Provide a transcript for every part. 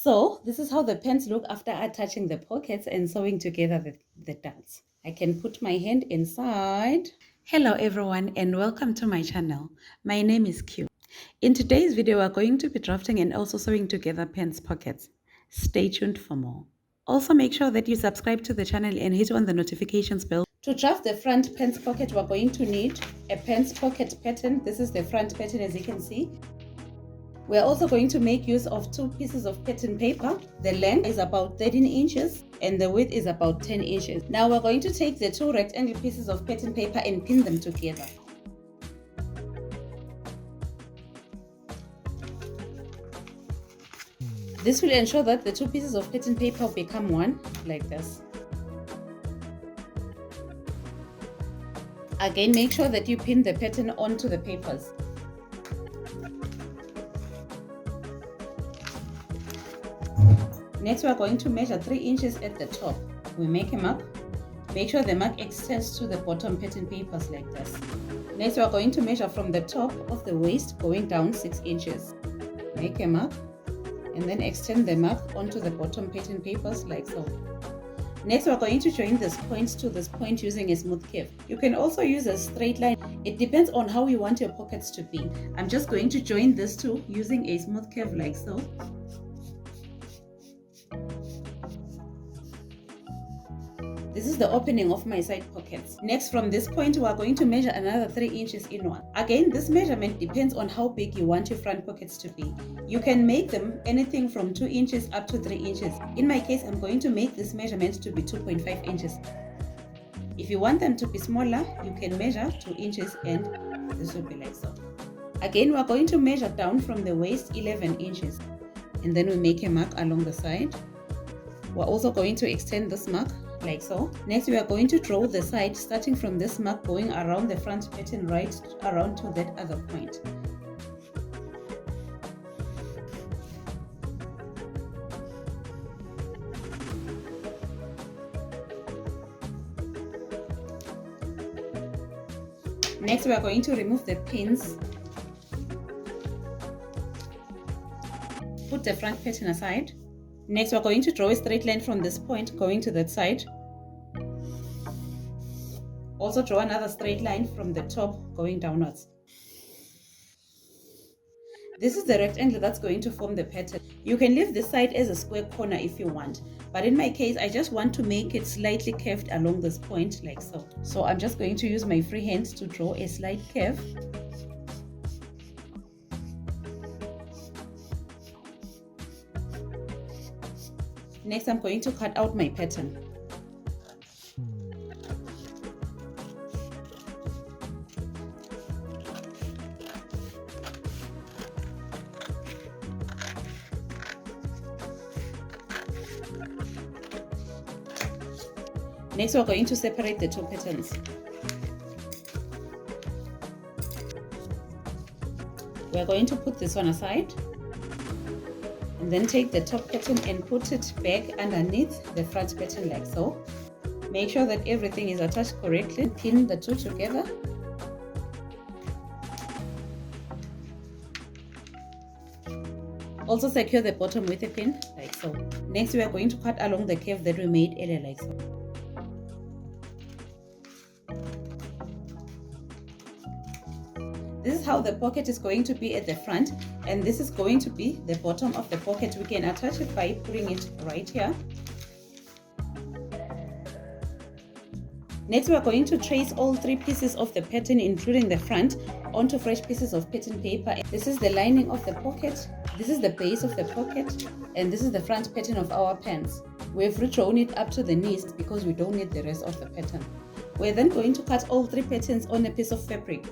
So this is how the pants look after attaching the pockets and sewing together the darts. I can put my hand inside. Hello everyone and welcome to my channel. My name is Q. In today's video, we're going to be drafting and also sewing together pants pockets. Stay tuned for more. Also make sure that you subscribe to the channel and hit on the notifications bell. To draft the front pants pocket, we're going to need a pants pocket pattern. This is the front pattern, as you can see. We're also going to make use of 2 pieces of pattern paper. The length is about 13 inches and the width is about 10 inches. Now we're going to take the 2 rectangle pieces of pattern paper and pin them together. This will ensure that the 2 pieces of pattern paper become one, like this. Again, make sure that you pin the pattern onto the papers. Next, we are going to measure 3 inches at the top. We make a mark. Make sure the mark extends to the bottom pattern papers like this. Next, we are going to measure from the top of the waist going down 6 inches. Make a mark and then extend the mark onto the bottom pattern papers like so. Next, we are going to join this point to this point using a smooth curve. You can also use a straight line. It depends on how you want your pockets to be. I'm just going to join this two using a smooth curve like so. This is the opening of my side pockets. Next, from this point, we are going to measure another 3 inches inward. Again, this measurement depends on how big you want your front pockets to be. You can make them anything from 2 inches up to 3 inches. In my case, I'm going to make this measurement to be 2.5 inches. If you want them to be smaller, you can measure 2 inches and this will be like so. Again, we are going to measure down from the waist 11 inches. And then we make a mark along the side. We're also going to extend this mark like so. Next, we are going to draw the side starting from this mark going around the front pattern right around to that other point. Next, we are going to remove the pins. Put the front pattern aside. Next, we're going to draw a straight line from this point going to that side. Also draw another straight line from the top going downwards. This is the rectangle that's going to form the pattern. You can leave this side as a square corner if you want, but in my case, I just want to make it slightly curved along this point like so. So I'm just going to use my free hand to draw a slight curve. Next, I'm going to cut out my pattern. Next, we're going to separate the 2 patterns. We're going to put this one aside. And then take the top pattern and put it back underneath the front pattern like so. Make sure that everything is attached correctly. Pin the 2 together. Also secure the bottom with a pin like so. Next, we are going to cut along the curve that we made earlier like so. This is how the pocket is going to be at the front, and this is going to be the bottom of the pocket. We can attach it by putting it right here. Next, we are going to trace all 3 pieces of the pattern, including the front, onto fresh pieces of pattern paper. This is the lining of the pocket, this is the base of the pocket, and this is the front pattern of our pants. We've redrawn it up to the knees because we don't need the rest of the pattern. We're then going to cut all 3 patterns on a piece of fabric.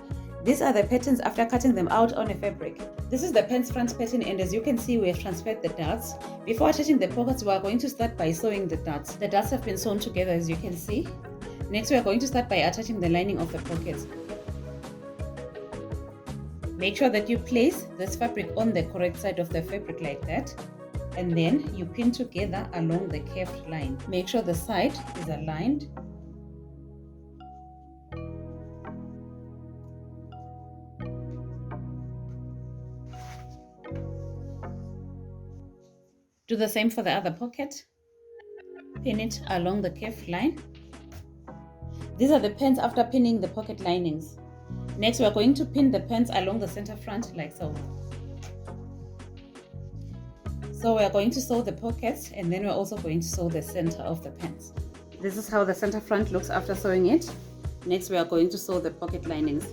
These are the patterns after cutting them out on a fabric. This is the pants front pattern, and as you can see, we have transferred the darts. Before attaching the pockets, we are going to start by sewing the darts. The darts have been sewn together, as you can see. Next, we are going to start by attaching the lining of the pockets. Make sure that you place this fabric on the correct side of the fabric like that, and then you pin together along the curved line. Make sure the side is aligned. Do the same for the other pocket. Pin it along the curved line. These are the pins after pinning the pocket linings. Next, we are going to pin the pins along the center front like so. So we are going to sew the pockets, and then we're also going to sew the center of the pins. This is how the center front looks after sewing it. Next, we are going to sew the pocket linings.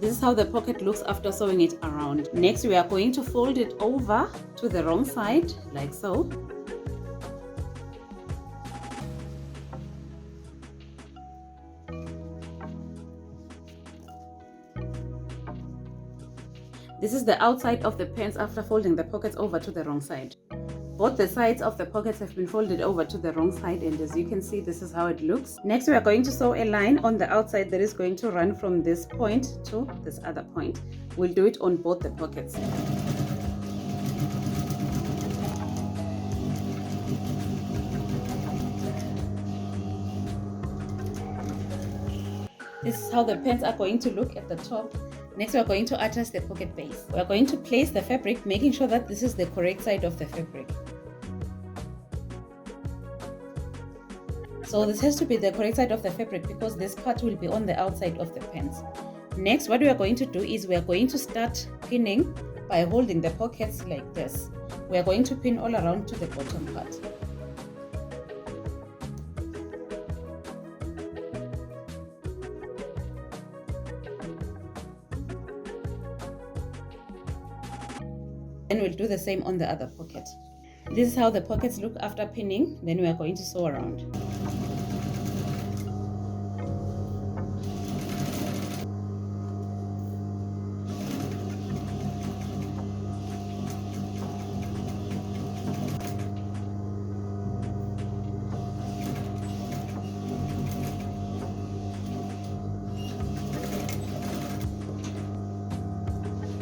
This is how the pocket looks after sewing it around. Next, we are going to fold it over to the wrong side, like so. This is the outside of the pants after folding the pockets over to the wrong side. Both the sides of the pockets have been folded over to the wrong side, and as you can see, this is how it looks. Next, we are going to sew a line on the outside that is going to run from this point to this other point. We'll do it on both the pockets. This is how the pants are going to look at the top. Next, we are going to attach the pocket base. We are going to place the fabric, making sure that this is the correct side of the fabric. So this has to be the correct side of the fabric because this part will be on the outside of the pants. Next, what we are going to do is we are going to start pinning by holding the pockets like this. We are going to pin all around to the bottom part. Then we'll do the same on the other pocket. This is how the pockets look after pinning. Then we are going to sew around.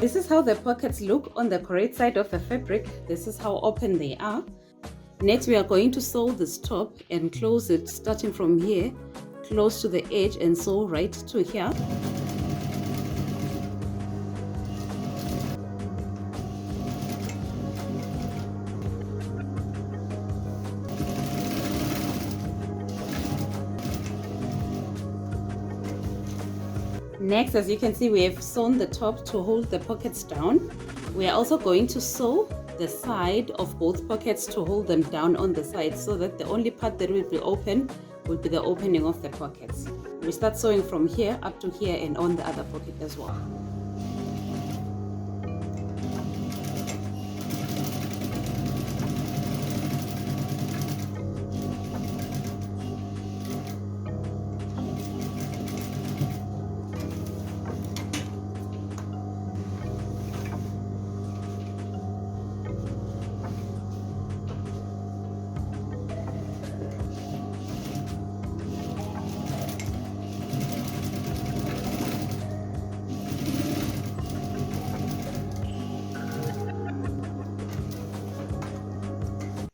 This is how the pockets look on the correct side of the fabric. This is how open they are. Next, we are going to sew this top and close it starting from here, close to the edge, and sew right to here. Next, as you can see, we have sewn the top to hold the pockets down. We are also going to sew the side of both pockets to hold them down on the side, so that the only part that will be open will be the opening of the pockets. We start sewing from here up to here and on the other pocket as well.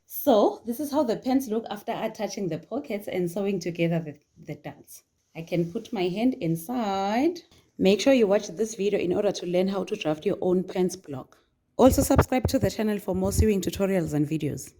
So this is how the pants look after attaching the pockets and sewing together the darts. I can put my hand inside. Make sure you watch this video in order to learn how to draft your own pants block. Also subscribe to the channel for more sewing tutorials and videos.